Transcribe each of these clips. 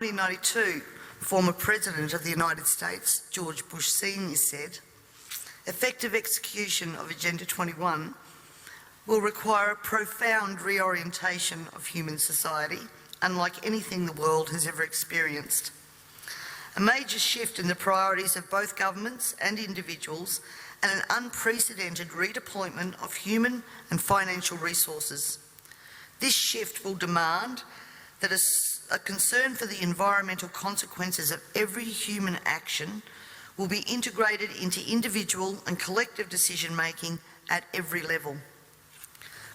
1992, former President of the United States, George Bush Sr. said, "Effective execution of Agenda 21 will require a profound reorientation of human society, unlike anything the world has ever experienced. A major shift in the priorities of both governments and individuals, and an unprecedented redeployment of human and financial resources. This shift will demand that a concern for the environmental consequences of every human action will be integrated into individual and collective decision-making at every level."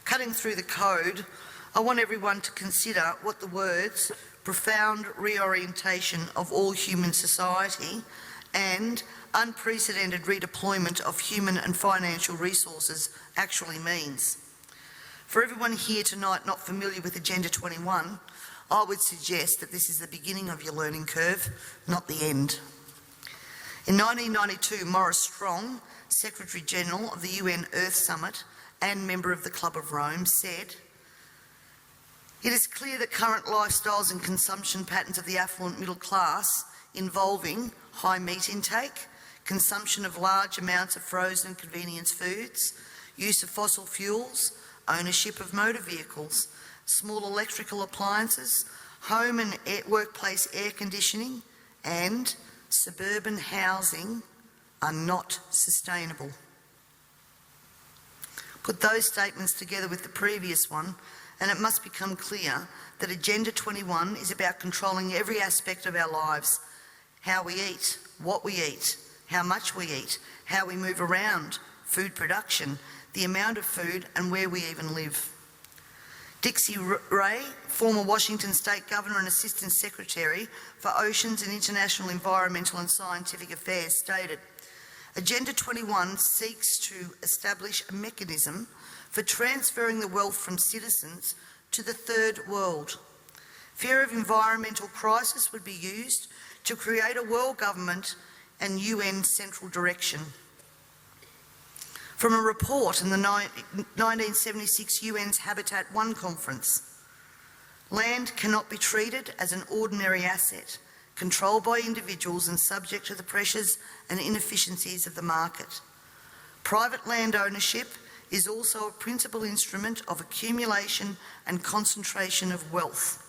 Cutting through the code, I want everyone to consider what the words "profound reorientation of all human society" and "unprecedented redeployment of human and financial resources" actually means. For everyone here tonight not familiar with Agenda 21, I would suggest that this is the beginning of your learning curve, not the end. In 1992, Maurice Strong, Secretary-General of the UN Earth Summit and member of the Club of Rome, said, "It is clear that current lifestyles and consumption patterns of the affluent middle class, involving high meat intake, consumption of large amounts of frozen convenience foods, use of fossil fuels, ownership of motor vehicles, small electrical appliances, home and workplace air conditioning, and suburban housing are not sustainable." Put those statements together with the previous one, and it must become clear that Agenda 21 is about controlling every aspect of our lives: how we eat, what we eat, how much we eat, how we move around, food production, the amount of food, and where we even live. Dixie Ray, former Washington State Governor and Assistant Secretary for Oceans and International Environmental and Scientific Affairs, stated, "Agenda 21 seeks to establish a mechanism for transferring the wealth from citizens to the third world. Fear of environmental crisis would be used to create a world government and UN central direction." From a report in the 1976 UN's Habitat 1 conference, "Land cannot be treated as an ordinary asset, controlled by individuals and subject to the pressures and inefficiencies of the market. Private land ownership is also a principal instrument of accumulation and concentration of wealth,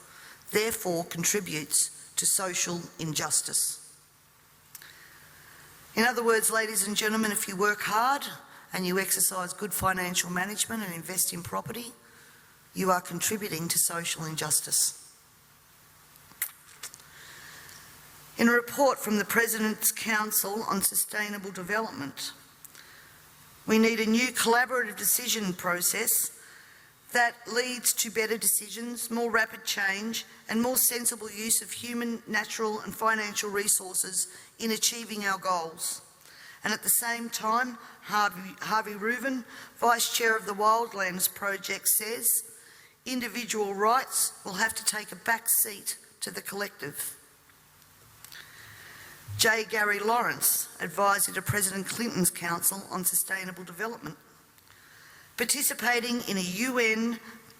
therefore contributes to social injustice." In other words, ladies and gentlemen, if you work hard and you exercise good financial management and invest in property, you are contributing to social injustice. In a report from the President's Council on Sustainable Development, we need a new collaborative decision process that leads to better decisions, more rapid change, and more sensible use of human, natural, and financial resources in achieving our goals. And at the same time, Harvey Reuven, Vice Chair of the Wildlands Project, says individual rights will have to take a back seat to the collective. J. Gary Lawrence, Advisor to President Clinton's Council on Sustainable Development, participating in a UN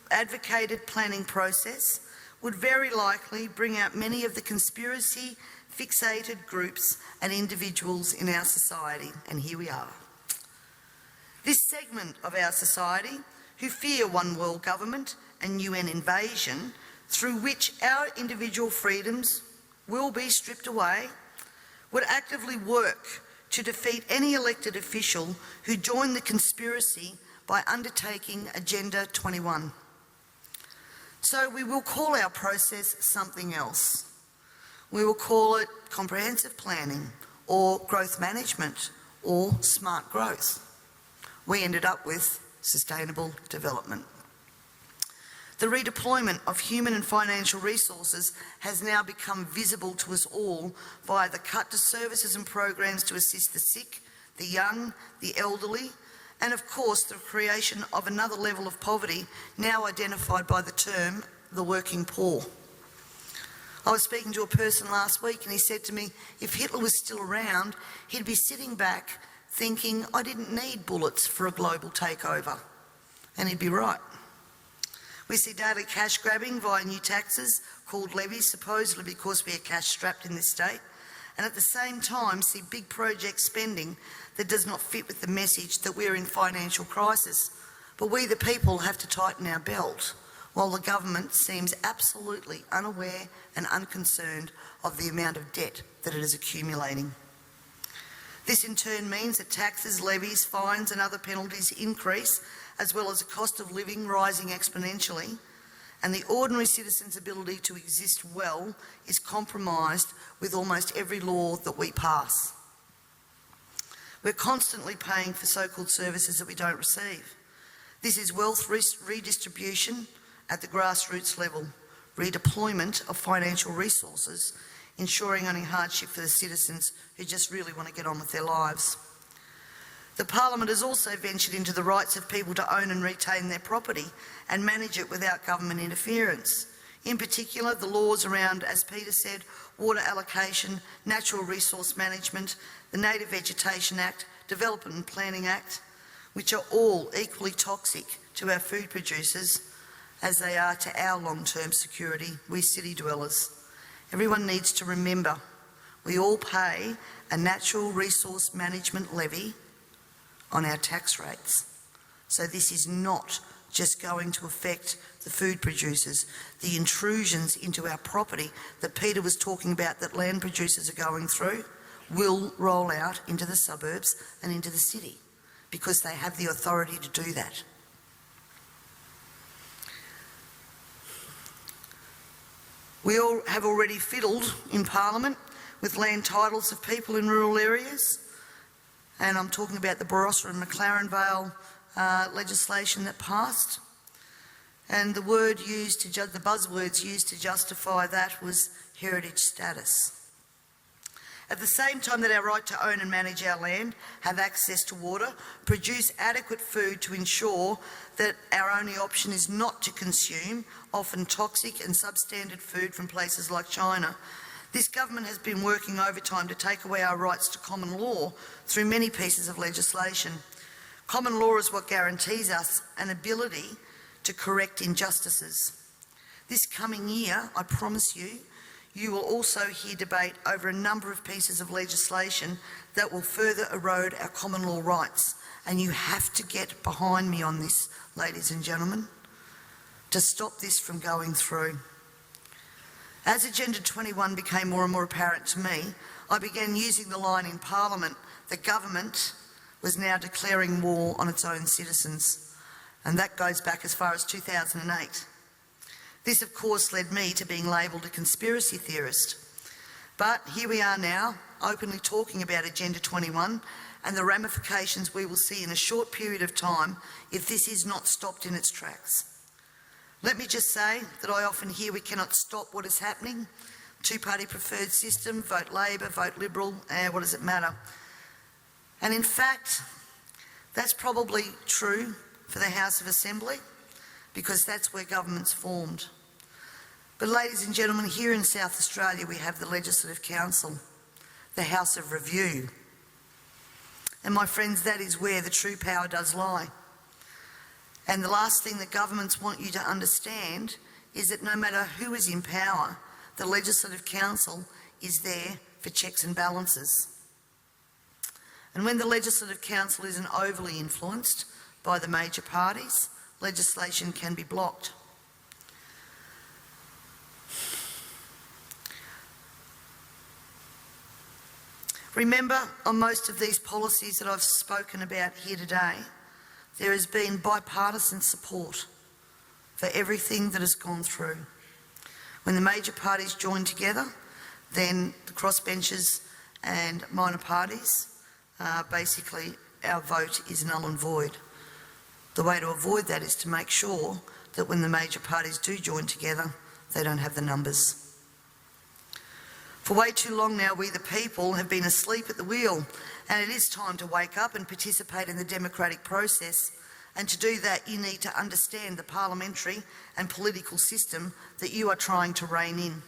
advocated planning process would very likely bring out many of the conspiracy fixated groups and individuals in our society, and here we are. This segment of our society, who fear one world government and UN invasion, through which our individual freedoms will be stripped away, would actively work to defeat any elected official who joined the conspiracy by undertaking Agenda 21. So we will call our process something else. We will call it comprehensive planning, or growth management, or smart growth. We ended up with sustainable development. The redeployment of human and financial resources has now become visible to us all via the cut to services and programs to assist the sick, the young, the elderly, and of course the creation of another level of poverty now identified by the term the working poor. I was speaking to a person last week and he said to me, if Hitler was still around, he'd be sitting back thinking, I didn't need bullets for a global takeover. And he'd be right. We see daily cash grabbing via new taxes called levies, supposedly because we are cash strapped in this state, and at the same time see big project spending that does not fit with the message that we're in financial crisis. But we the people have to tighten our belt, while the government seems absolutely unaware and unconcerned of the amount of debt that it is accumulating. This in turn means that taxes, levies, fines and other penalties increase, as well as the cost of living rising exponentially, and the ordinary citizen's ability to exist well is compromised with almost every law that we pass. We're constantly paying for so-called services that we don't receive. This is wealth redistribution at the grassroots level, redeployment of financial resources, ensuring only hardship for the citizens who just really want to get on with their lives. The Parliament has also ventured into the rights of people to own and retain their property and manage it without government interference. In particular, the laws around, as Peter said, water allocation, natural resource management, the Native Vegetation Act, Development and Planning Act, which are all equally toxic to our food producers as they are to our long-term security, we city dwellers. Everyone needs to remember, we all pay a natural resource management levy on our tax rates. So this is not just going to affect the food producers. The intrusions into our property that Peter was talking about that land producers are going through will roll out into the suburbs and into the city because they have the authority to do that. We all have already fiddled in Parliament with land titles of people in rural areas, and I'm talking about the Barossa and McLaren Vale legislation that passed. And the buzzwords used to justify that was heritage status. At the same time that our right to own and manage our land, have access to water, produce adequate food to ensure that our only option is not to consume often toxic and substandard food from places like China, this government has been working overtime to take away our rights to common law through many pieces of legislation. Common law is what guarantees us an ability to correct injustices. This coming year, I promise you, you will also hear debate over a number of pieces of legislation that will further erode our common law rights. And you have to get behind me on this, ladies and gentlemen, to stop this from going through. As Agenda 21 became more and more apparent to me, I began using the line in Parliament that government was now declaring war on its own citizens. And that goes back as far as 2008. This, of course, led me to being labelled a conspiracy theorist. But here we are now, openly talking about Agenda 21 and the ramifications we will see in a short period of time if this is not stopped in its tracks. Let me just say that I often hear we cannot stop what is happening. Two-party preferred system, vote Labor, vote Liberal, what does it matter? And in fact, that's probably true for the House of Assembly because that's where government's formed. But ladies and gentlemen, here in South Australia we have the Legislative Council, the House of Review. And my friends, that is where the true power does lie. And the last thing that governments want you to understand is that no matter who is in power, the Legislative Council is there for checks and balances. And when the Legislative Council isn't overly influenced by the major parties, legislation can be blocked. Remember, on most of these policies that I've spoken about here today, there has been bipartisan support for everything that has gone through. When the major parties join together, then the crossbenchers and minor parties, basically our vote is null and void. The way to avoid that is to make sure that when the major parties do join together, they don't have the numbers. For way too long now, we the people have been asleep at the wheel, and it is time to wake up and participate in the democratic process. And to do that, you need to understand the parliamentary and political system that you are trying to rein in.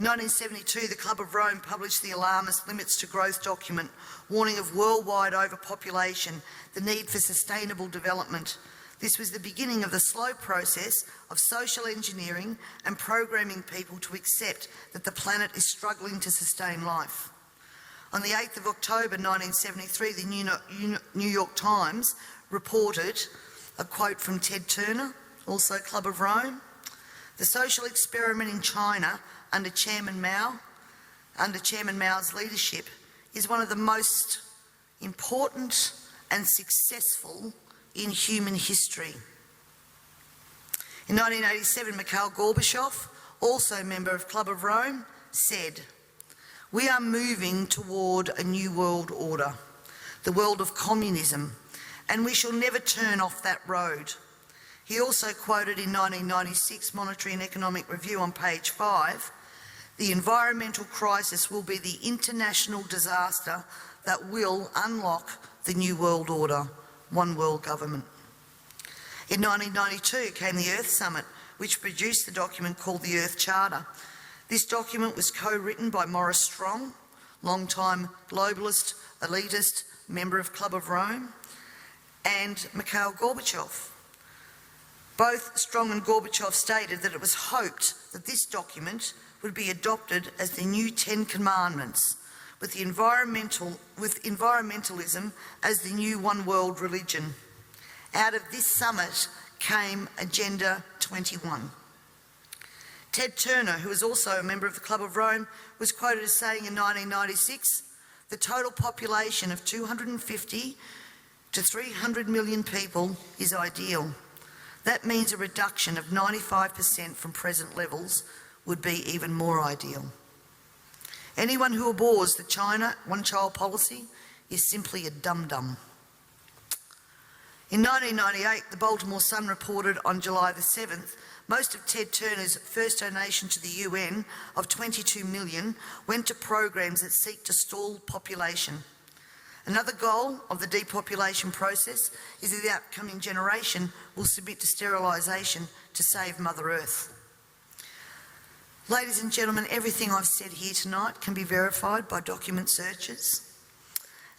In 1972, the Club of Rome published the alarmist Limits to Growth document, warning of worldwide overpopulation, the need for sustainable development, This was the beginning of the slow process of social engineering and programming people to accept that the planet is struggling to sustain life. On the 8th of October 1973, the New York Times reported a quote from Ted Turner, also Club of Rome: "The social experiment in China under Chairman Mao's leadership is one of the most important and successful in human history." In 1987, Mikhail Gorbachev, also a member of Club of Rome, said, "We are moving toward a new world order, the world of communism, and we shall never turn off that road." He also quoted in 1996 Monetary and Economic Review on page 5, "The environmental crisis will be the international disaster that will unlock the new world order, one world government." In 1992 came the Earth Summit, which produced the document called the Earth Charter. This document was co-written by Maurice Strong, long-time globalist, elitist, member of Club of Rome, and Mikhail Gorbachev. Both Strong and Gorbachev stated that it was hoped that this document would be adopted as the new 10 Commandments, with environmentalism as the new one world religion. Out of this summit came Agenda 21. Ted Turner, who was also a member of the Club of Rome, was quoted as saying in 1996, "The total population of 250 to 300 million people is ideal. That means a reduction of 95% from present levels would be even more ideal. Anyone who abhors the China one-child policy is simply a dum-dum." In 1998, the Baltimore Sun reported on July the 7th, most of Ted Turner's first donation to the UN of $22 million went to programs that seek to stall population. Another goal of the depopulation process is that the upcoming generation will submit to sterilisation to save Mother Earth. Ladies and gentlemen, everything I've said here tonight can be verified by document searches,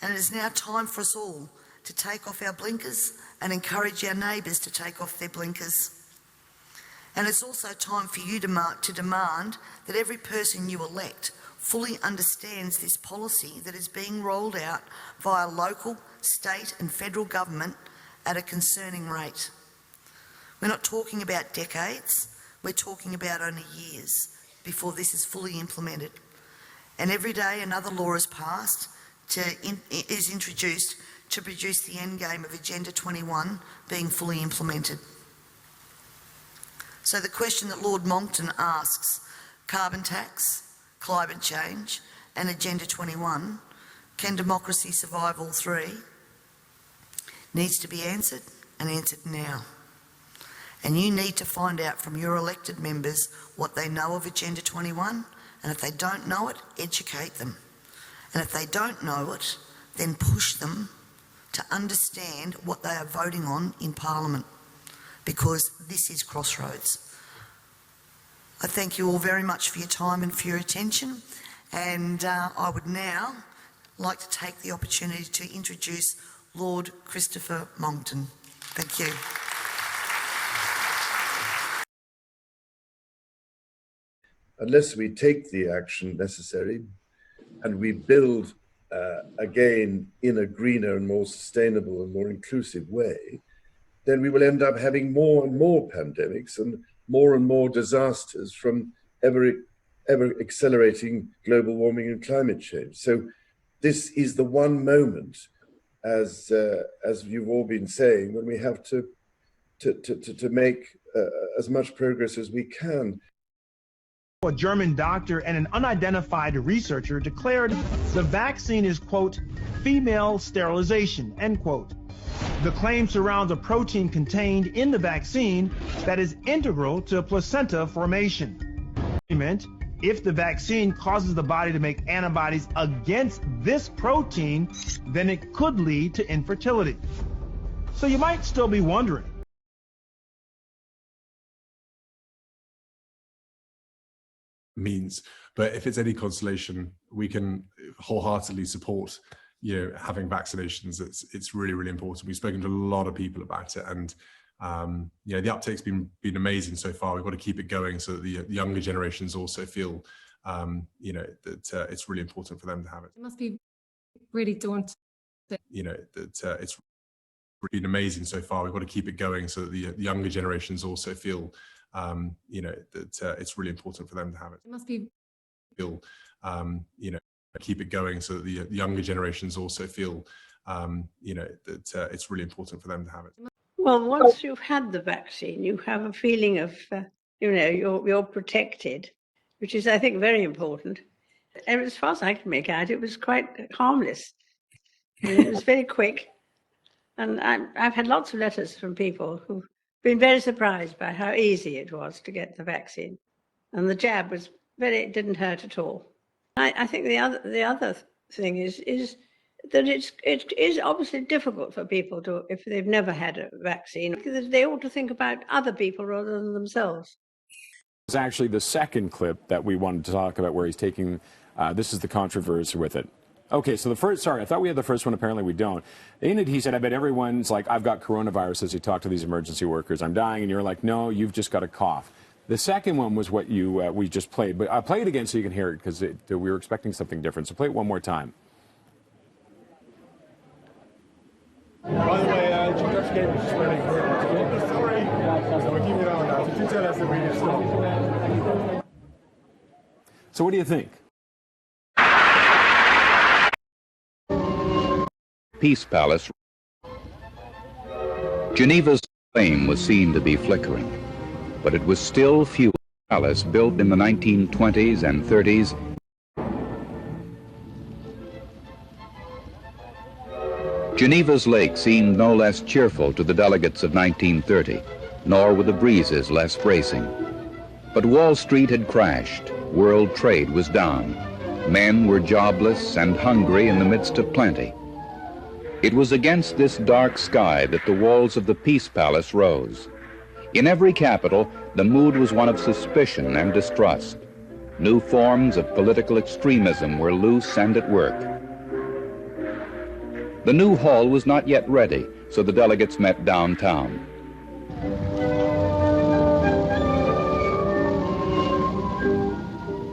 and it is now time for us all to take off our blinkers and encourage our neighbours to take off their blinkers. And it's also time for you to demand that every person you elect fully understands this policy that is being rolled out via local, state and federal government at a concerning rate. We're not talking about decades, we're talking about only years before this is fully implemented. And every day another law is passed, is introduced to produce the end game of Agenda 21 being fully implemented. So the question that Lord Monckton asks, carbon tax, climate change and Agenda 21, can democracy survive all three? Needs to be answered, and answered now. And you need to find out from your elected members what they know of Agenda 21, and if they don't know it, educate them. And if they don't know it, then push them to understand what they are voting on in Parliament, because this is crossroads. I thank you all very much for your time and for your attention, and I would now like to take the opportunity to introduce Lord Christopher Monckton. Thank you. Unless we take the action necessary and we build again in a greener and more sustainable and more inclusive way, then we will end up having more and more pandemics and more disasters from ever accelerating global warming and climate change. So this is the one moment, as you've all been saying, when we have to make as much progress as we can. A German doctor and an unidentified researcher declared the vaccine is, quote, female sterilization, end quote. The claim surrounds a protein contained in the vaccine that is integral to placenta formation. If the vaccine causes the body to make antibodies against this protein, then it could lead to infertility. So you might still be wondering, means, but if it's any consolation, we can wholeheartedly support, you know, having vaccinations. It's really important. We've spoken to a lot of people about it, and The uptake's been amazing so far. We've got to keep it going so that the younger generations also feel, that it's really important for them to have it. It must be really daunting. That it's been amazing so far. We've got to keep it going so that the younger generations also feel, that it's really important for them to have it. It must be keep it going so that the younger generations also feel, that it's really important for them to have it. Well, once you've had the vaccine, you have a feeling of, you're protected, which is, I think, very important. And as far as I can make out, it was quite harmless. It was very quick. And I've had lots of letters from people who've been very surprised by how easy it was to get the vaccine. And the jab was it didn't hurt at all. I think the other thing is that it is obviously difficult for people to, if they've never had a vaccine, because they ought to think about other people rather than themselves. It's actually the second clip that we wanted to talk about where he's taking, this is the controversy with it. Okay, so the first, sorry, I thought we had the first one, apparently we don't. In it, he said, I bet everyone's like, I've got coronavirus as he talked to these emergency workers, I'm dying, and you're like, no, you've just got a cough. The second one was what you we just played, but I'll play it again so you can hear it, because we were expecting something different, so play it one more time. By the way, Subjugation is spreading the story, so we're keeping it on now. So you tell us that we can stop. So what do you think? Peace Palace. Geneva's flame was seen to be flickering, but it was still fuel. Palace built in the 1920s and 30s. Geneva's lake seemed no less cheerful to the delegates of 1930, nor were the breezes less bracing. But Wall Street had crashed, world trade was down, men were jobless and hungry in the midst of plenty. It was against this dark sky that the walls of the Peace Palace rose. In every capital, the mood was one of suspicion and distrust. New forms of political extremism were loose and at work. The new hall was not yet ready, so the delegates met downtown.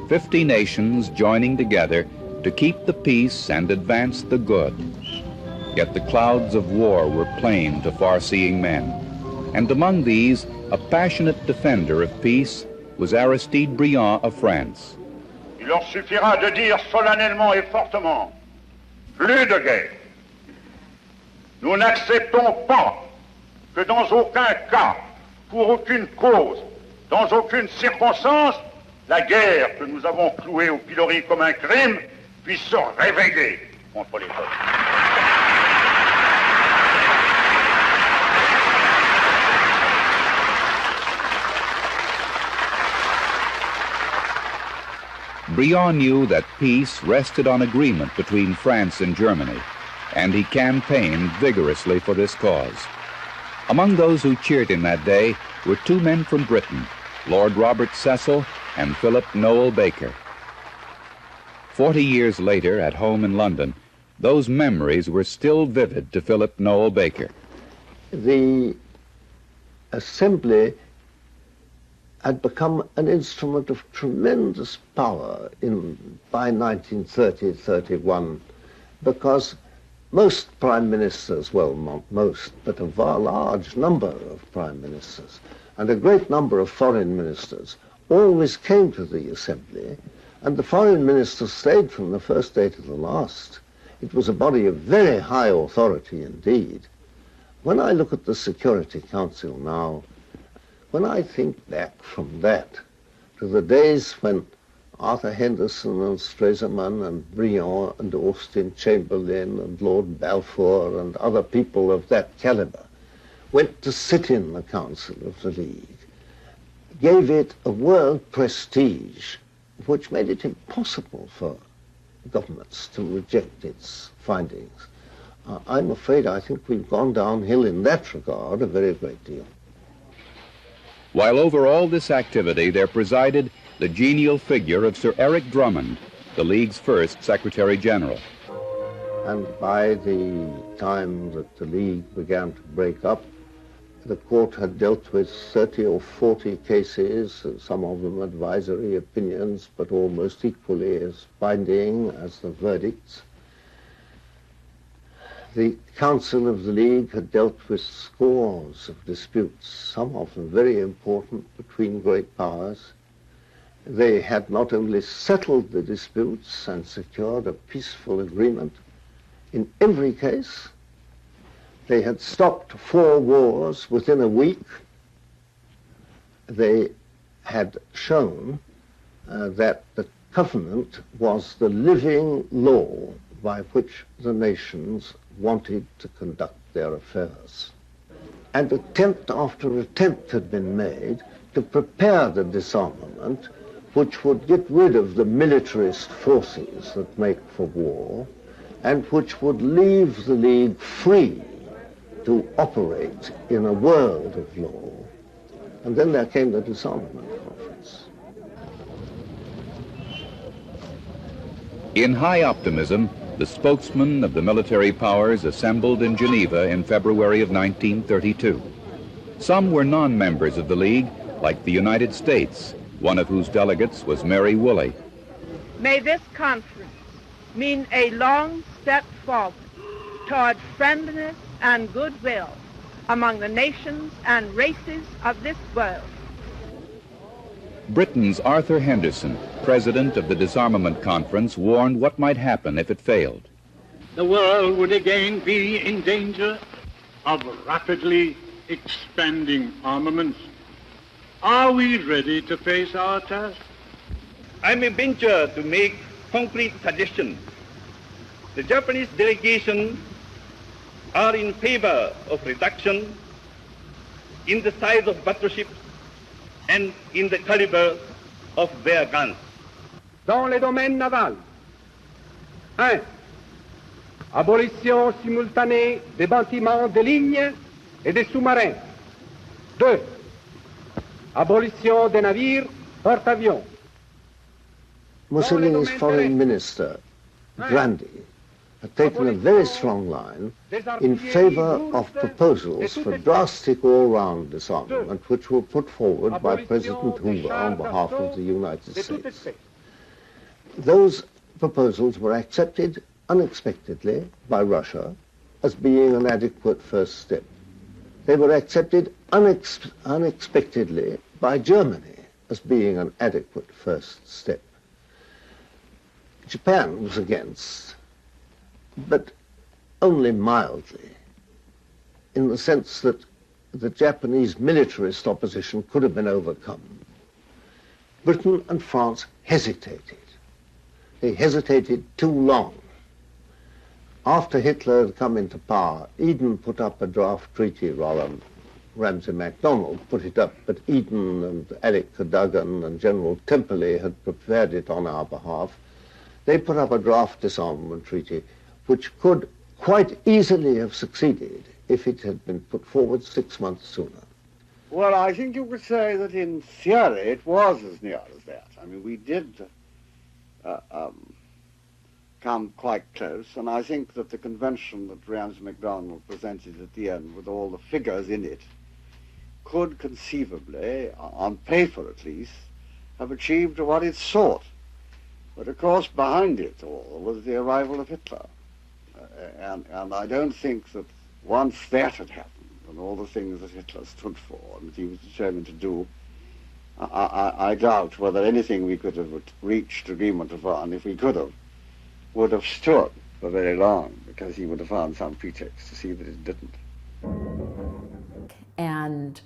"50 nations joining together to keep the peace and advance the good." Yet the clouds of war were plain to far-seeing men. And among these, a passionate defender of peace was Aristide Briand of France. Il leur suffira de dire solennellement et fortement, plus de guerre. Nous n'acceptons pas que dans aucun cas, pour aucune cause, dans aucune circonstance, la guerre que nous avons clouée au pilori comme un crime puisse se réveiller contre les peuples. Briand knew that peace rested on agreement between France and Germany, and he campaigned vigorously for this cause. Among those who cheered him that day were two men from Britain, Lord Robert Cecil and Philip Noel Baker. 40 years later, at home in London, those memories were still vivid to Philip Noel Baker. The Assembly had become an instrument of tremendous power by 1930-31, because most prime ministers, well, not most, but a large number of prime ministers and a great number of foreign ministers always came to the Assembly, and the foreign ministers stayed from the first day to the last. It was a body of very high authority indeed. When I look at the Security Council now, when I think back from that to the days when Arthur Henderson and Stresemann and Briand and Austin Chamberlain and Lord Balfour and other people of that caliber went to sit in the Council of the League, gave it a world prestige which made it impossible for governments to reject its findings. I'm afraid I think we've gone downhill in that regard a very great deal. While over all this activity there presided the genial figure of Sir Eric Drummond, the League's first Secretary General. And by the time that the League began to break up, The court had dealt with 30 or 40 cases, some of them advisory opinions, but almost equally as binding as the verdicts. The Council of the League had dealt with scores of disputes, some of them very important between great powers. They had not only settled the disputes and secured a peaceful agreement, in every case, they had stopped 4 wars within a week. They had shown that the covenant was the living law by which the nations wanted to conduct their affairs. And attempt after attempt had been made to prepare the disarmament which would get rid of the militarist forces that make for war and which would leave the League free to operate in a world of law. And then there came the disarmament conference. In high optimism, the spokesmen of the military powers assembled in Geneva in February of 1932. Some were non-members of the League, like the United States, one of whose delegates was Mary Woolley. May this conference mean a long step forward toward friendliness and goodwill among the nations and races of this world. Britain's Arthur Henderson, president of the Disarmament Conference, warned what might happen if it failed. The world would again be in danger of rapidly expanding armaments. Are we ready to face our task? I may venture to make concrete suggestions. The Japanese delegation are in favor of reduction in the size of battleships and in the caliber of their guns. Dans les domaines navals, 1. Abolition simultanée des bâtiments de ligne et des sous-marins. 2. Abolition des navires porte-avions. Mussolini's foreign minister, Grandi, had taken a very strong line in favor of proposals for drastic all-round disarmament which were put forward by President Hoover on behalf of the United States. Those proposals were accepted unexpectedly by Russia as being an adequate first step. They were accepted unexpectedly by Germany as being an adequate first step. Japan was against, but only mildly, in the sense that the Japanese militarist opposition could have been overcome. Britain and France hesitated. They hesitated too long. After Hitler had come into power, Eden put up a draft treaty, rather Ramsay MacDonald put it up, but Eden and Alec Cadogan and General Temperley had prepared it on our behalf. They put up a draft disarmament treaty which could quite easily have succeeded if it had been put forward 6 months sooner. Well, I think you could say that in theory it was as near as that. I mean, we did come quite close, and I think that the convention that Ramsay MacDonald presented at the end with all the figures in it could conceivably, on paper at least, have achieved what it sought. But of course behind it all was the arrival of Hitler. And I don't think that once that had happened, and all the things that Hitler stood for and that he was determined to do, I doubt whether anything we could have reached agreement upon, if we could have, would have stood for very long, because he would have found some pretext to see that it didn't. And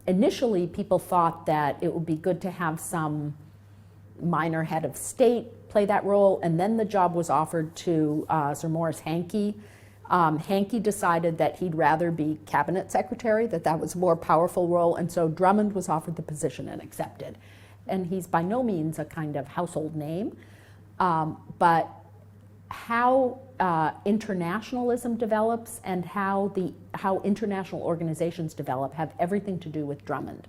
initially people thought that it would be good to have some minor head of state play that role, and then the job was offered to Sir Maurice Hankey. Hankey decided that he'd rather be cabinet secretary, that was a more powerful role, and so Drummond was offered the position and accepted. And he's by no means a kind of household name, but how internationalism develops and how international organizations develop have everything to do with Drummond.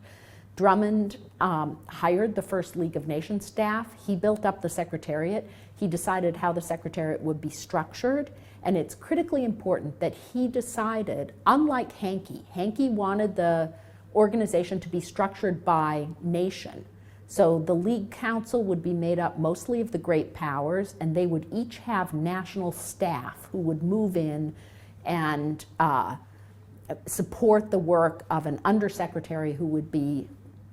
Drummond hired the first League of Nations staff. He built up the Secretariat. He decided how the Secretariat would be structured. And it's critically important that he decided, unlike Hankey wanted the organization to be structured by nation. So the League Council would be made up mostly of the great powers, and they would each have national staff who would move in and support the work of an undersecretary who would be,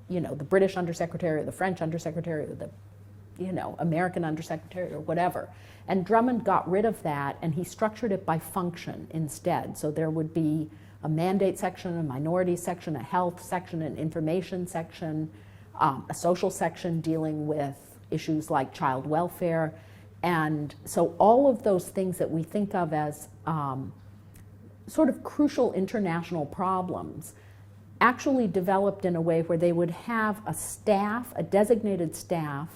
the British undersecretary, or the French undersecretary, or the, American undersecretary, or whatever. And Drummond got rid of that, and he structured it by function instead. So there would be a mandate section, a minority section, a health section, an information section, a social section dealing with issues like child welfare. And so all of those things that we think of as sort of crucial international problems actually developed in a way where they would have a staff, a designated staff,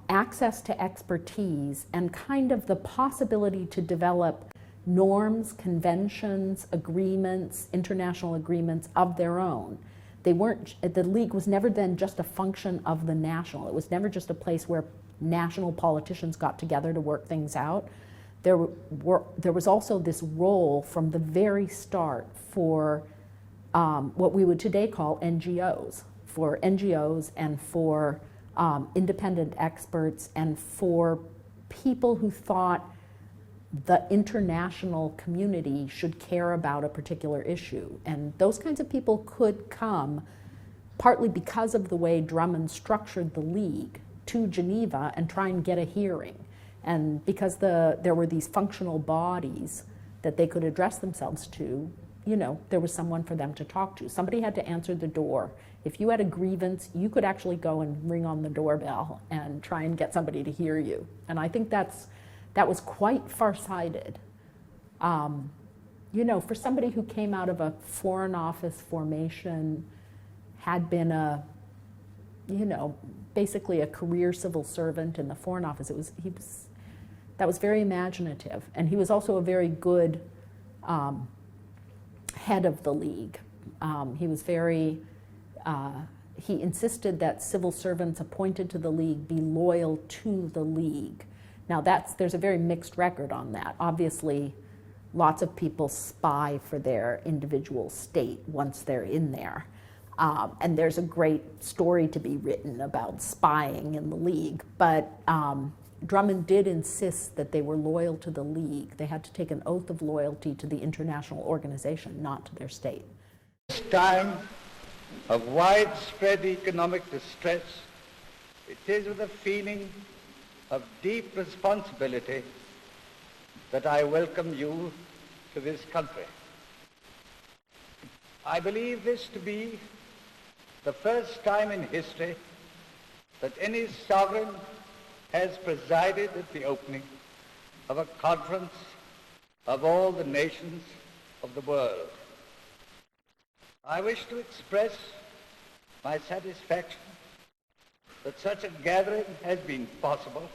access to expertise, and kind of the possibility to develop norms, conventions, agreements, international agreements of their own. They weren't, the League was never then just a function of the national. It was never just a place where national politicians got together to work things out. There was also this role from the very start for what we would today call NGOs, and for independent experts, and for people who thought the international community should care about a particular issue. And those kinds of people could come, partly because of the way Drummond structured the League, to Geneva and try and get a hearing. And because there were these functional bodies that they could address themselves to, there was someone for them to talk to. Somebody had to answer the door. If you had a grievance, you could actually go and ring on the doorbell and try and get somebody to hear you. And I think that was quite farsighted. For somebody who came out of a Foreign Office formation, had been basically a career civil servant in the Foreign Office, that was very imaginative. And he was also a very good head of the League. He was very, he insisted that civil servants appointed to the League be loyal to the League. Now there's a very mixed record on that. Obviously, lots of people spy for their individual state once they're in there. And there's a great story to be written about spying in the League. But Drummond did insist that they were loyal to the League. They had to take an oath of loyalty to the international organization, not to their state. This time of widespread economic distress, it is with a feeling of deep responsibility that I welcome you to this country. I believe this to be the first time in history that any sovereign has presided at the opening of a conference of all the nations of the world. I wish to express my satisfaction that such a gathering has been possible,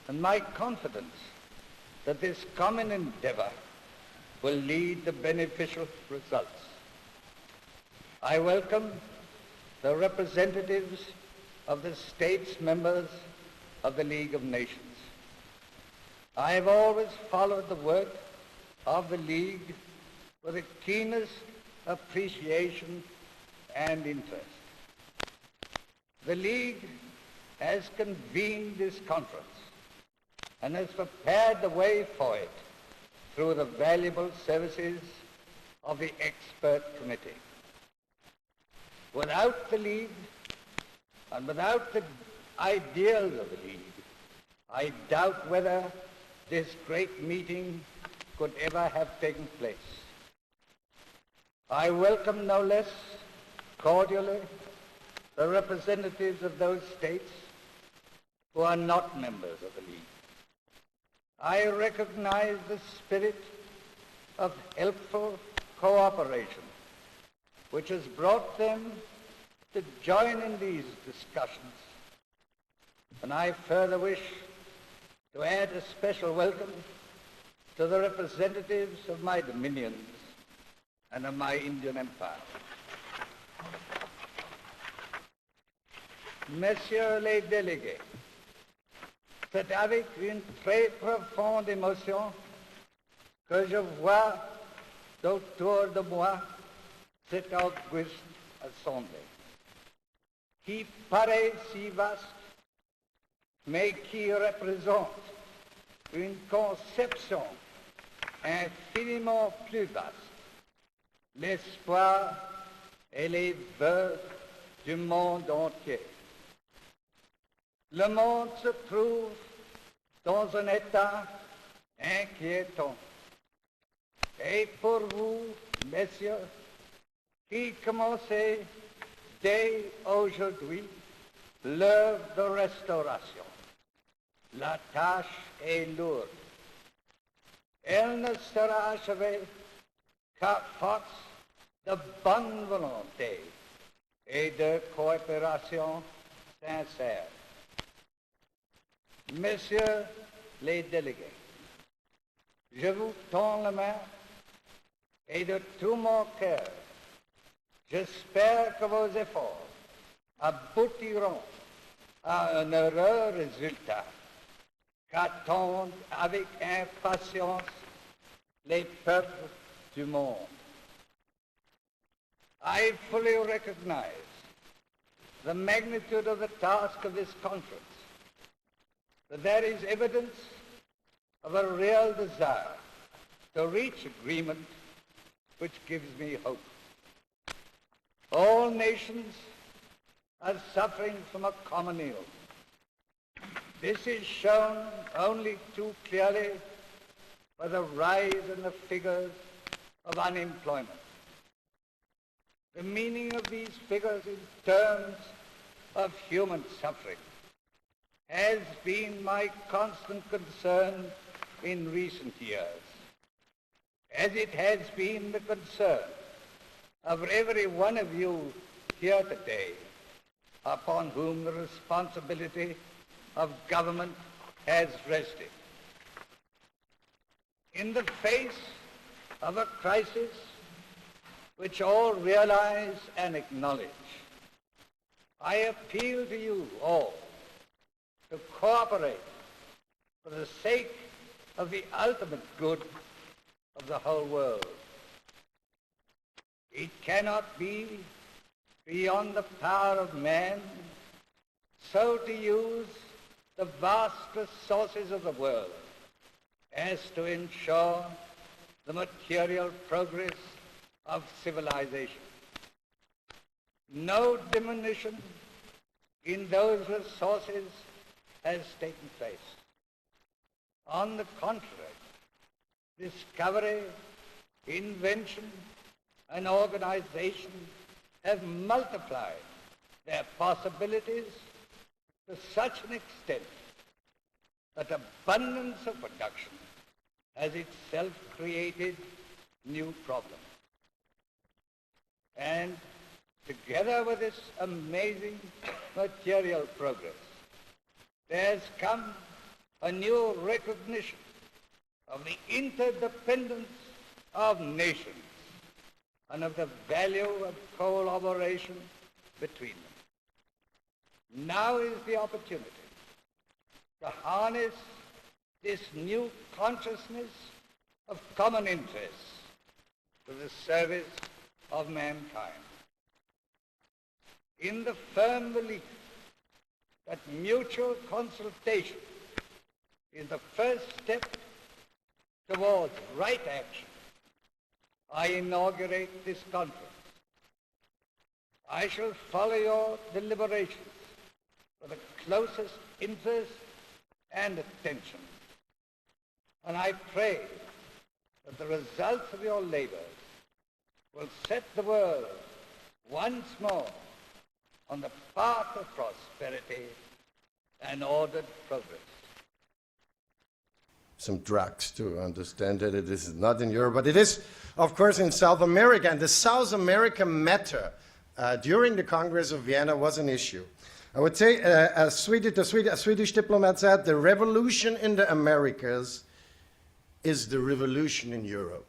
and my confidence that this common endeavor will lead to beneficial results. I welcome the representatives of the states members of the League of Nations. I have always followed the work of the League with the keenest appreciation and interest. The League has convened this conference and has prepared the way for it through the valuable services of the expert committee. Without the League and without the ideals of the League, I doubt whether this great meeting could ever have taken place. I welcome no less cordially the representatives of those states who are not members of the League. I recognize the spirit of helpful cooperation which has brought them to join in these discussions, and I further wish to add a special welcome to the representatives of my dominions and of my Indian Empire. Messieurs les délégués, c'est avec une très profonde émotion que je vois autour de moi cette auguste assemblée, qui paraît si vaste, mais qui représente une conception infiniment plus vaste, l'espoir et les vœux du monde entier. Le monde se trouve dans un état inquiétant. Et pour vous, messieurs, qui commencez dès aujourd'hui l'œuvre de restauration, la tâche est lourde. Elle ne sera achevée qu'à force de bonne volonté et de coopération sincère. Messieurs les délégués, je vous tends la main et de tout mon cœur, j'espère que vos efforts aboutiront à un heureux résultat qu'attendent avec impatience les peuples du monde. I fully recognize the magnitude of the task of this conference, that there is evidence of a real desire to reach agreement, which gives me hope. All nations are suffering from a common ill. This is shown only too clearly by the rise in the figures of unemployment. The meaning of these figures in terms of human suffering has been my constant concern in recent years, as it has been the concern of every one of you here today, upon whom the responsibility of government has rested. In the face of a crisis which all realize and acknowledge, I appeal to you all to cooperate for the sake of the ultimate good of the whole world. It cannot be beyond the power of man so to use the vast resources of the world as to ensure the material progress of civilization. No diminution in those resources has taken place. On the contrary, discovery, invention, and organization have multiplied their possibilities to such an extent that abundance of production has itself created new problems. And together with this amazing material progress, there has come a new recognition of the interdependence of nations and of the value of collaboration between them. Now is the opportunity to harness this new consciousness of common interests to the service of mankind. In the firm belief that mutual consultation is the first step towards right action, I inaugurate this conference. I shall follow your deliberations with the closest interest and attention. And I pray that the results of your labors will set the world once more on the path of prosperity and ordered progress. Some drugs to understand that it is not in Europe, but it is, of course, in South America. And the South America matter during the Congress of Vienna was an issue. I would say, a Swedish diplomat said, the revolution in the Americas is the revolution in Europe.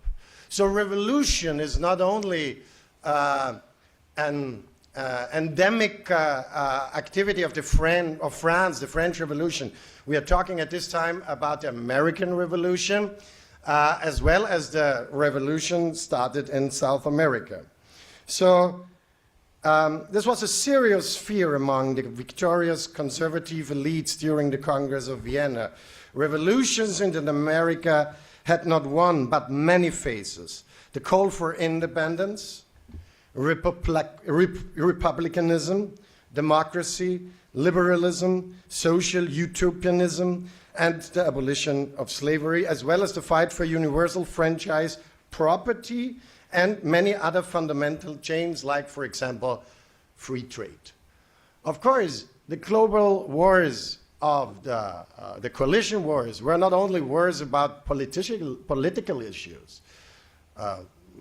So revolution is not only an endemic activity of France, the French Revolution. We are talking at this time about the American Revolution, as well as the revolution started in South America. So this was a serious fear among the victorious conservative elites during the Congress of Vienna. Revolutions in America had not one, but many phases. The call for independence, republicanism, democracy, liberalism, social utopianism, and the abolition of slavery, as well as the fight for universal franchise property and many other fundamental changes, like, for example, free trade. Of course, the global wars of the coalition wars were not only wars about political issues.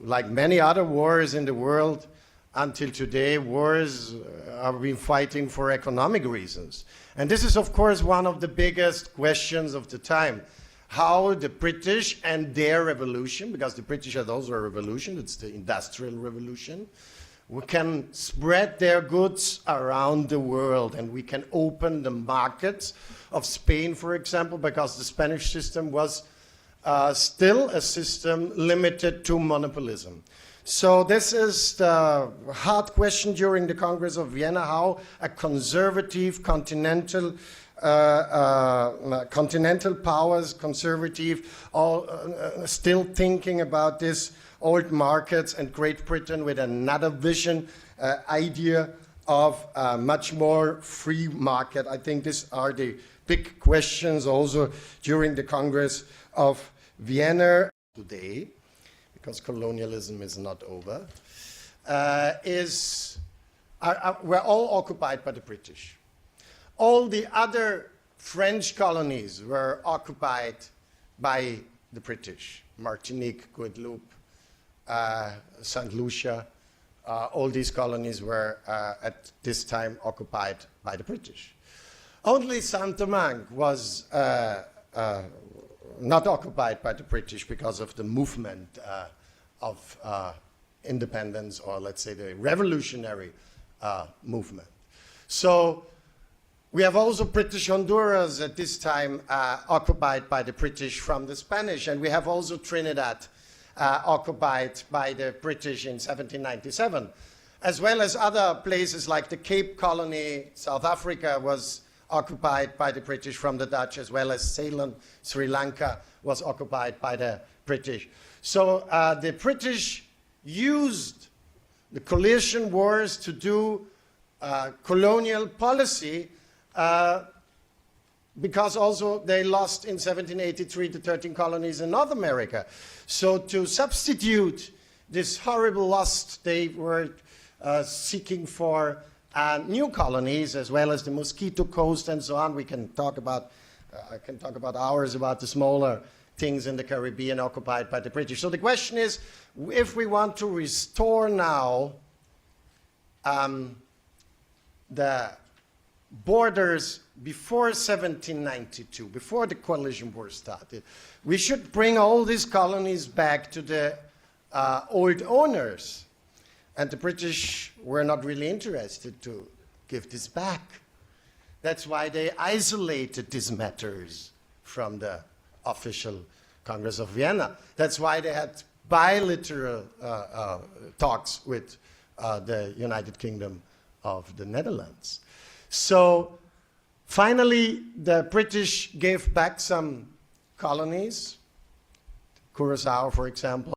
Like many other wars in the world, until today, wars have been fighting for economic reasons. And this is, of course, one of the biggest questions of the time. How the British and their revolution, because the British had also a revolution, it's the Industrial Revolution, we can spread their goods around the world, and we can open the markets of Spain, for example, because the Spanish system was still a system limited to monopolism. So this is the hard question during the Congress of Vienna, how a conservative continental powers, conservative, all still thinking about this old markets, and Great Britain with another vision, idea of a much more free market. I think these are the big questions also during the Congress of Vienna today, because colonialism is not over, we're all occupied by the British. All the other French colonies were occupied by the British. Martinique, Guadeloupe, St. Lucia, all these colonies were at this time occupied by the British. Only Saint-Domingue was not occupied by the British because of the movement of independence, or let's say the revolutionary movement. So we have also British Honduras at this time occupied by the British from the Spanish, and we have also Trinidad occupied by the British in 1797, as well as other places like the Cape Colony. South Africa was occupied by the British from the Dutch, as well as Ceylon, Sri Lanka was occupied by the British. So the British used the coalition wars to do colonial policy, because also they lost in 1783 the 13 colonies in North America. So to substitute this horrible loss, they were seeking for new colonies, as well as the Mosquito Coast and so on. We can talk about, I can talk about hours about the smaller things in the Caribbean occupied by the British. So the question is, if we want to restore now the borders before 1792, before the coalition war started, we should bring all these colonies back to the old owners. And the British were not really interested to give this back. That's why they isolated these matters from the official Congress of Vienna. That's why they had bilateral talks with the United Kingdom of the Netherlands. So finally, the British gave back some colonies, Curaçao, for example.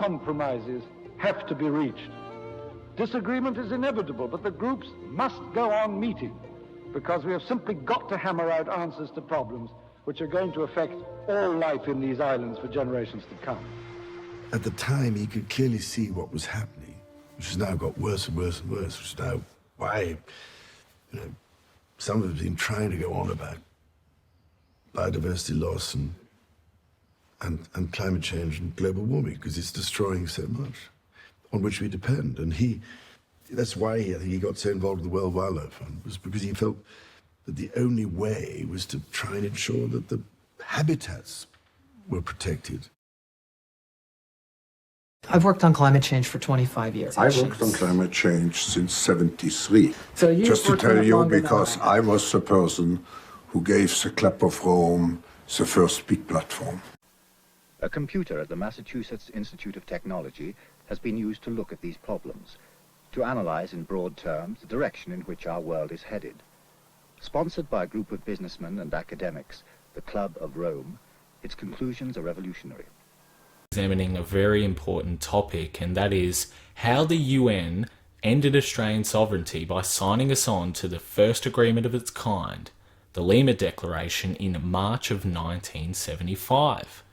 compromises have to be reached. Disagreement is inevitable, but the groups must go on meeting, because we have simply got to hammer out answers to problems which are going to affect all life in these islands for generations to come. At the time, he could clearly see what was happening, which has now got worse and worse and worse, which is now why, some have been trying to go on about biodiversity loss and climate change and global warming, because it's destroying so much on which we depend. And that's why I think he got so involved with the World Wildlife Fund, was because he felt that the only way was to try and ensure that the habitats were protected. I've worked on climate change for 25 years. I worked on climate change since '73. So you just to worked on tell it you, longer than because I was the person who gave the Club of Rome the first big platform. A computer at the Massachusetts Institute of Technology has been used to look at these problems, to analyze in broad terms the direction in which our world is headed. Sponsored by a group of businessmen and academics, the Club of Rome, its conclusions are revolutionary. Examining a very important topic, and that is how the UN ended Australian sovereignty by signing us on to the first agreement of its kind, the Lima Declaration, in March of 1975.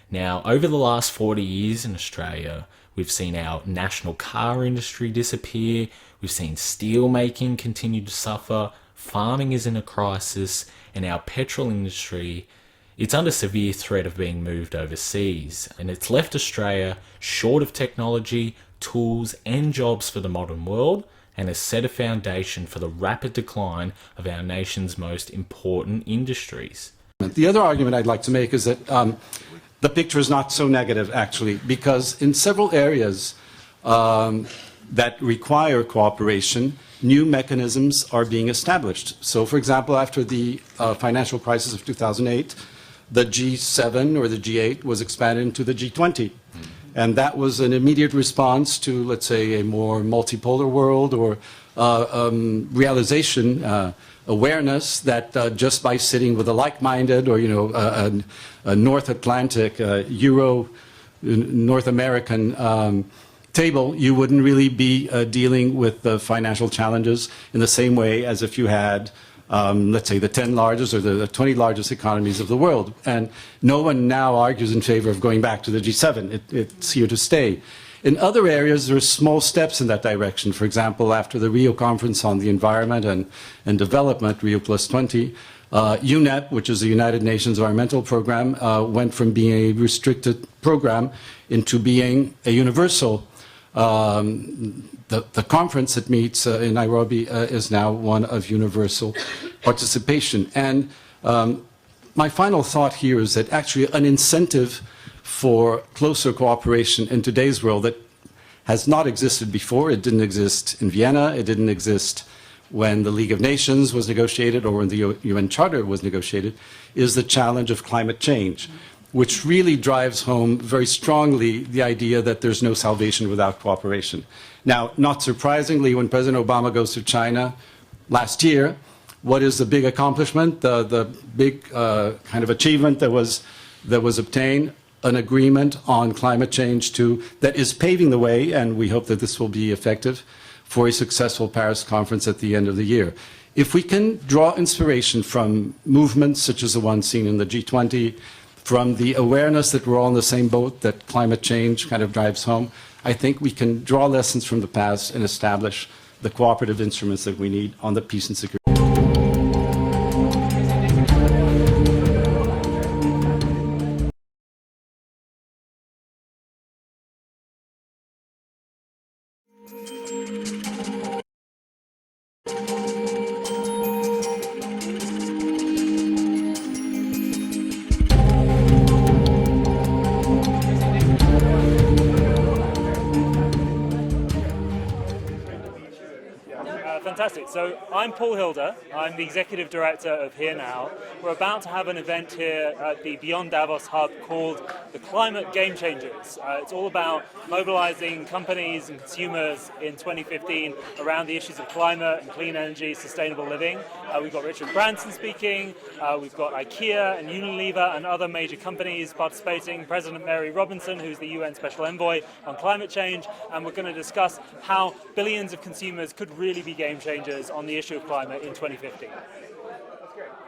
Now, over the last 40 years in Australia, we've seen our national car industry disappear, we've seen steel making continue to suffer, farming is in a crisis, and our petrol industry, it's under severe threat of being moved overseas, and it's left Australia short of technology, tools and jobs for the modern world, and has set a foundation for the rapid decline of our nation's most important industries. The other argument I'd like to make is that the picture is not so negative, actually, because in several areas that require cooperation, new mechanisms are being established. So, for example, after the financial crisis of 2008, the G7 or the G8 was expanded into the G20. And that was an immediate response to, let's say, a more multipolar world, or realization, awareness that just by sitting with a like-minded, or a North Atlantic, Euro, North American table, you wouldn't really be dealing with the financial challenges in the same way as if you had, let's say, the 10 largest or the 20 largest economies of the world. And no one now argues in favor of going back to the G7. It's here to stay. In other areas, there are small steps in that direction. For example, after the Rio Conference on the Environment and Development, Rio +20, UNEP, which is the United Nations Environmental Program, went from being a restricted program into being a universal. The conference that meets in Nairobi is now one of universal participation. And my final thought here is that actually an incentive for closer cooperation in today's world that has not existed before. It didn't exist in Vienna. It didn't exist when the League of Nations was negotiated or when the UN Charter was negotiated, is the challenge of climate change, which really drives home very strongly the idea that there's no salvation without cooperation. Now, not surprisingly, when President Obama goes to China last year, what is the big accomplishment, the big kind of achievement that was obtained? An agreement on climate change that is paving the way, and we hope that this will be effective, for a successful Paris conference at the end of the year. If we can draw inspiration from movements such as the one seen in the G20, from the awareness that we're all in the same boat, that climate change kind of drives home, I think we can draw lessons from the past and establish the cooperative instruments that we need on the peace and security. Fantastic. So I'm Paul Hilder. I'm the Executive Director of Here Now. We're about to have an event here at the Beyond Davos Hub called the Climate Game Changers. It's all about mobilizing companies and consumers in 2015 around the issues of climate and clean energy, sustainable living. We've got Richard Branson speaking. We've got IKEA and Unilever and other major companies participating. President Mary Robinson, who's the UN Special Envoy on climate change. And we're going to discuss how billions of consumers could really be game changers on the issue of climate in 2050.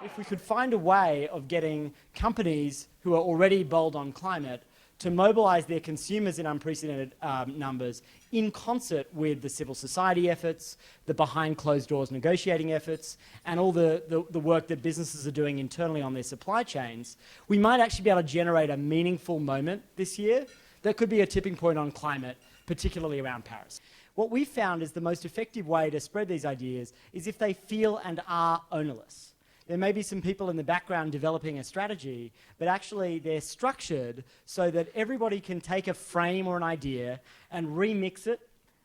If we could find a way of getting companies who are already bold on climate to mobilize their consumers in unprecedented numbers in concert with the civil society efforts, the behind closed doors negotiating efforts, and all the work that businesses are doing internally on their supply chains, we might actually be able to generate a meaningful moment this year that could be a tipping point on climate, particularly around Paris. What we found is the most effective way to spread these ideas is if they feel and are ownerless. There may be some people in the background developing a strategy, but actually they're structured so that everybody can take a frame or an idea and remix it,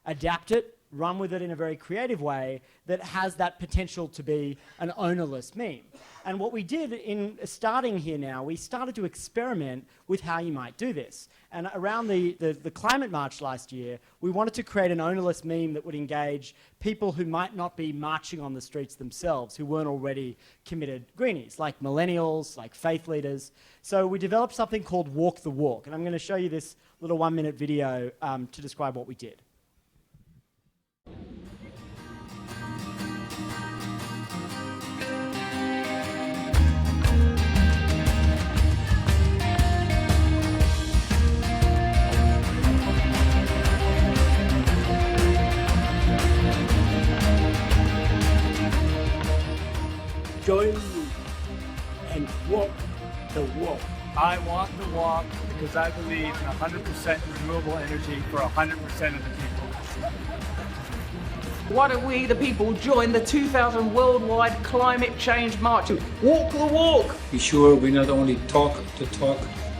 adapt it, run with it in a very creative way that has that potential to be an ownerless meme. And what we did in starting Here Now, we started to experiment with how you might do this. And around the climate march last year, we wanted to create an ownerless meme that would engage people who might not be marching on the streets themselves, who weren't already committed greenies, like millennials, like faith leaders. So we developed something called Walk the Walk. And I'm going to show you this little 1-minute video to describe what we did. Join me and walk the walk. I walk the walk because I believe in 100% renewable energy for 100% of the people. Why don't we, the people, join the 2000 Worldwide Climate Change March and walk the walk? Be sure we not only talk the talk,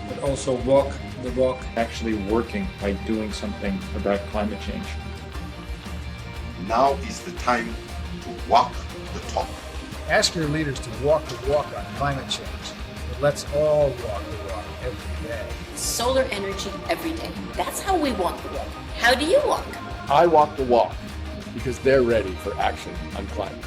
but also walk the walk. Actually working by doing something about climate change. Now is the time to walk the talk. Ask your leaders to walk the walk on climate change. But let's all walk the walk every day. Solar energy every day. That's how we walk the walk. How do you walk? I walk the walk because they're ready for action on climate.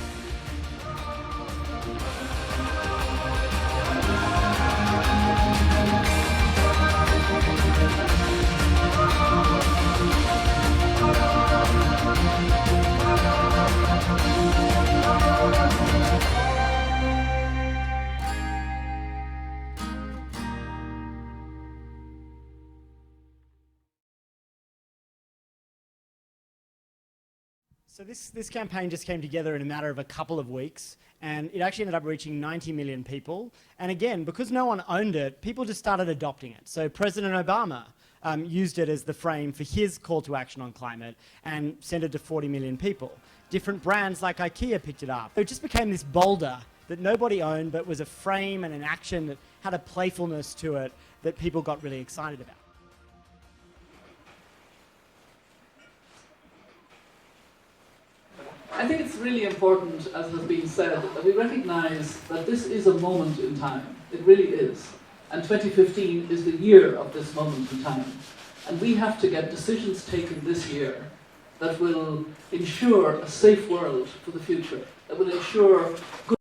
So this campaign just came together in a matter of a couple of weeks, and it actually ended up reaching 90 million people. And again, because no one owned it, people just started adopting it. So President Obama used it as the frame for his call to action on climate and sent it to 40 million people. Different brands like IKEA picked it up. It just became this boulder that nobody owned, but was a frame and an action that had a playfulness to it that people got really excited about. I think it's really important, as has been said, that we recognise that this is a moment in time. It really is. And 2015 is the year of this moment in time. And we have to get decisions taken this year that will ensure a safe world for the future, that will ensure good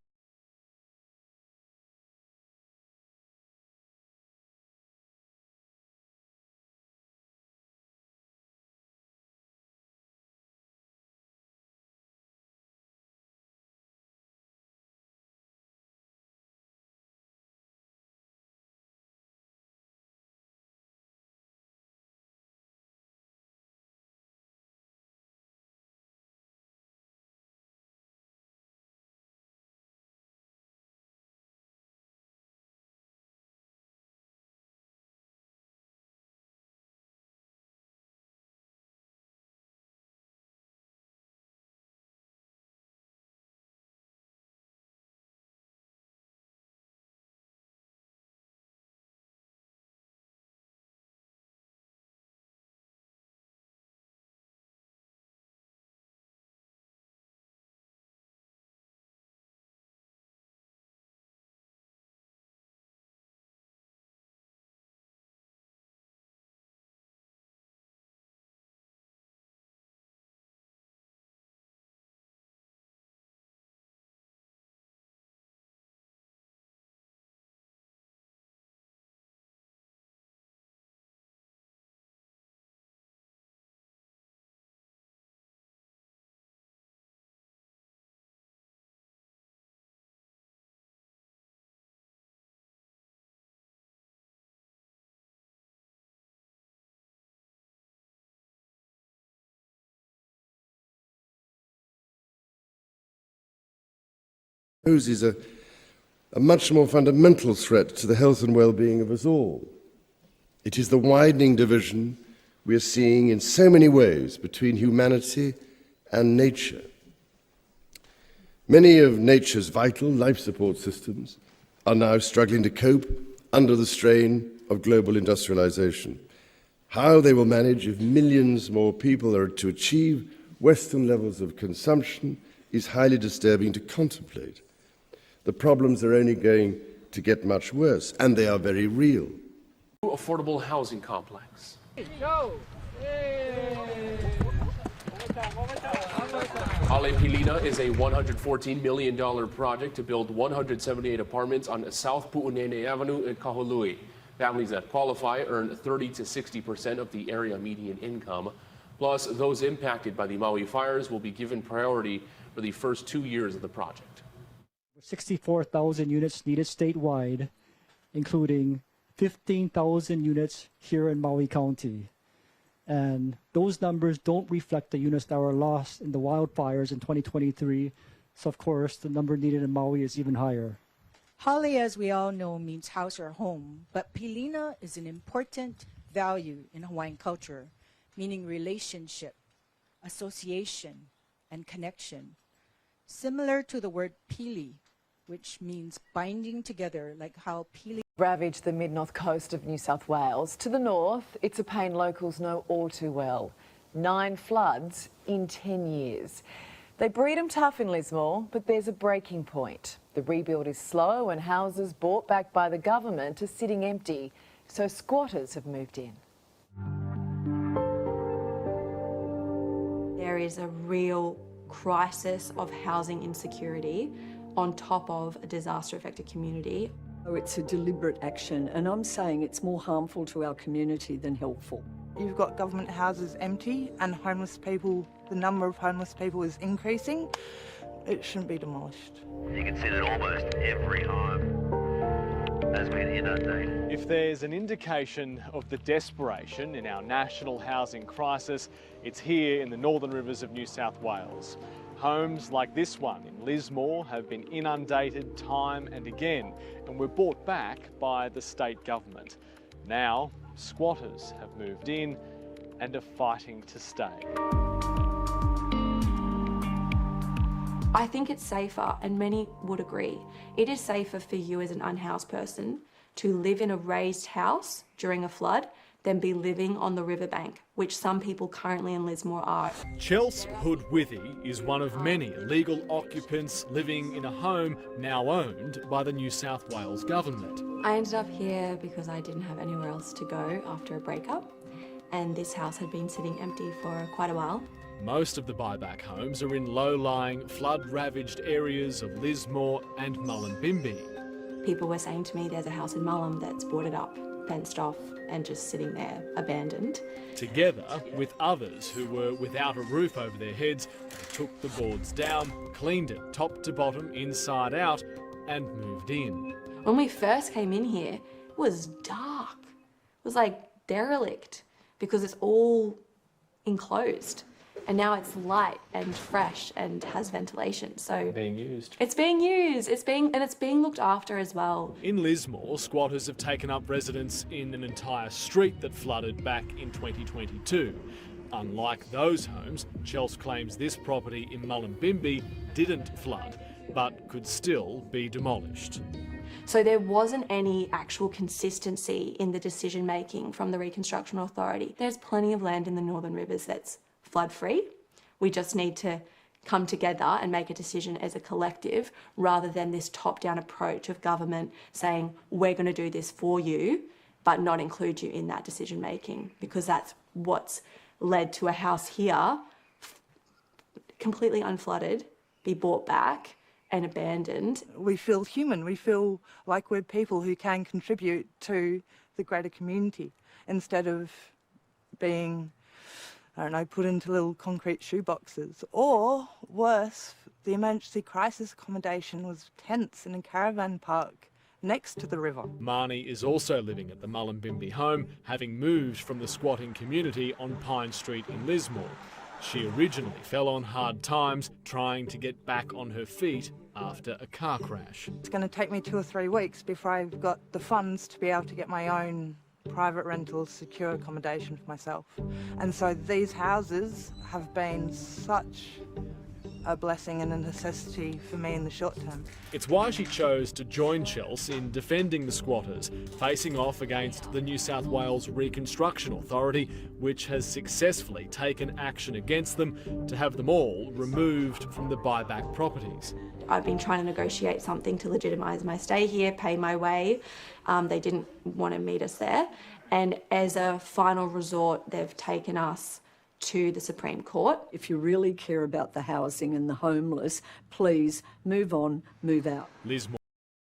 poses a much more fundamental threat to the health and well-being of us all. It is the widening division we are seeing in so many ways between humanity and nature. Many of nature's vital life support systems are now struggling to cope under the strain of global industrialization. How they will manage if millions more people are to achieve Western levels of consumption is highly disturbing to contemplate. The problems are only going to get much worse, and they are very real. Affordable housing complex. Ale Pilina is a $114 million project to build 178 apartments on South Pu'unene Avenue in Kahului. Families that qualify earn 30 to 60% of the area median income. Plus, those impacted by the Maui fires will be given priority for the first 2 years of the project. 64,000 units needed statewide, including 15,000 units here in Maui County. And those numbers don't reflect the units that were lost in the wildfires in 2023. So, of course, the number needed in Maui is even higher. Hale, as we all know, means house or home, but pilina is an important value in Hawaiian culture, meaning relationship, association, and connection. Similar to the word pili, which means binding together, like how pili ravaged the mid-north coast of New South Wales. To the north, it's a pain locals know all too well. 9 floods in 10 years. They breed them tough in Lismore, but there's a breaking point. The rebuild is slow and houses bought back by the government are sitting empty, so squatters have moved in. There is a real crisis of housing insecurity on top of a disaster-affected community. It's a deliberate action, and I'm saying it's more harmful to our community than helpful. You've got government houses empty and homeless people, the number of homeless people is increasing. It shouldn't be demolished. You can see that almost every home has been inundated. If there's an indication of the desperation in our national housing crisis, it's here in the northern rivers of New South Wales. Homes like this one in Lismore have been inundated time and again and were bought back by the state government. Now, squatters have moved in and are fighting to stay. I think it's safer, and many would agree, it is safer for you as an unhoused person to live in a raised house during a flood than be living on the riverbank, which some people currently in Lismore are. Chelsea Hood-Withy is one of many illegal occupants living in a home now owned by the New South Wales government. I ended up here because I didn't have anywhere else to go after a breakup, and this house had been sitting empty for quite a while. Most of the buyback homes are in low-lying, flood-ravaged areas of Lismore and Mullumbimby. People were saying to me there's a house in Mullum that's boarded up, fenced off, and just sitting there, abandoned. Together with others who were without a roof over their heads, they took the boards down, cleaned it top to bottom, inside out, and moved in. When we first came in here, it was dark. It was like derelict because it's all enclosed. And now it's light and fresh and has ventilation. So being used. It's being used. It's being looked after as well. In Lismore, squatters have taken up residence in an entire street that flooded back in 2022. Unlike those homes, Chelsea claims this property in Mullumbimby didn't flood, but could still be demolished. So there wasn't any actual consistency in the decision making from the Reconstruction Authority. There's plenty of land in the Northern Rivers that's flood-free. We just need to come together and make a decision as a collective rather than this top-down approach of government saying, we're going to do this for you, but not include you in that decision-making, because that's what's led to a house here, completely unflooded, be bought back and abandoned. We feel human. We feel like we're people who can contribute to the greater community instead of being, I don't know, put into little concrete shoeboxes. Or worse, the emergency crisis accommodation was tents in a caravan park next to the river. Marnie is also living at the Mullumbimby home, having moved from the squatting community on Pine Street in Lismore. She originally fell on hard times trying to get back on her feet after a car crash. It's going to take me 2 or 3 weeks before I've got the funds to be able to get my own private rental, secure accommodation for myself. And so these houses have been such a blessing and a necessity for me in the short term. It's why she chose to join Chelsea in defending the squatters, facing off against the New South Wales Reconstruction Authority, which has successfully taken action against them to have them all removed from the buyback properties. I've been trying to negotiate something to legitimise my stay here, pay my way. They didn't want to meet us there. And as a final resort, they've taken us to the Supreme Court. If you really care about the housing and the homeless, please move on, move out. Lismore.